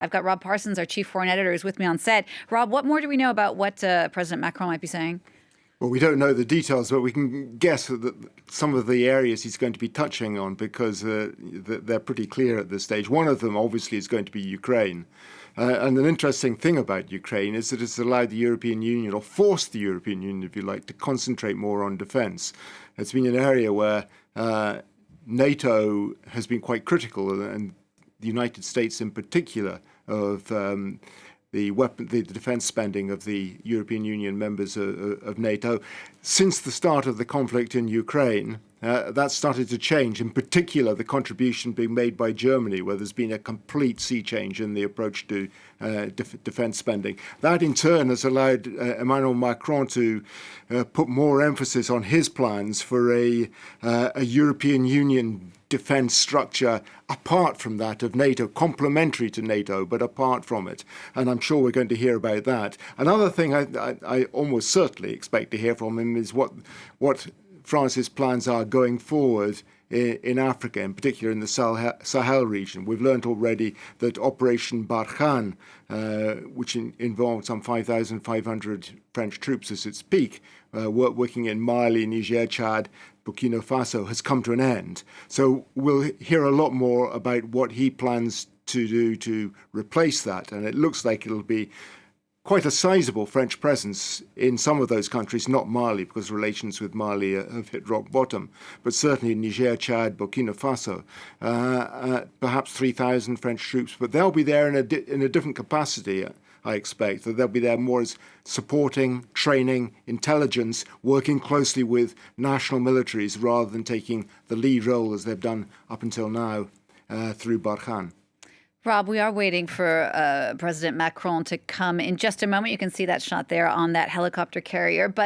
I've got Rob Parsons, our chief foreign editor, who's with me on set. Rob, what more do we know about what President Macron might be saying? Well, we don't know the details, but we can guess that some of the areas he's going to be touching on, because they're pretty clear at this stage. One of them, obviously, is going to be Ukraine. And an interesting thing about Ukraine is that it's allowed the European Union, or forced the European Union, if you like, to concentrate more on defence. It's been an area where NATO has been quite critical, and the United States in particular, of the defence spending of the European Union members of NATO. Since the start of the conflict in Ukraine, that started to change, in particular the contribution being made by Germany, where there's been a complete sea change in the approach to defence spending. That in turn has allowed Emmanuel Macron to put more emphasis on his plans for a European Union defence structure apart from that of NATO, complementary to NATO, but apart from it. And I'm sure we're going to hear about that. Another thing I almost certainly expect to hear from him is what France's plans are going forward in Africa, in particular in the Sahel region. We've learned already that Operation Barkhane, which involved some 5,500 French troops at its peak, working in Mali, Niger, Chad, Burkina Faso, has come to an end. So we'll hear a lot more about what he plans to do to replace that. And it looks like it'll be quite a sizable French presence in some of those countries, not Mali, because relations with Mali have hit rock bottom, but certainly Niger, Chad, Burkina Faso, perhaps 3,000 French troops, but they'll be there in a different capacity, I expect. That they'll be there more as supporting, training, intelligence, working closely with national militaries rather than taking the lead role as they've done up until now through Barkhane. Rob, we are waiting for President Macron to come in just a moment. You can see that shot there on that helicopter carrier. But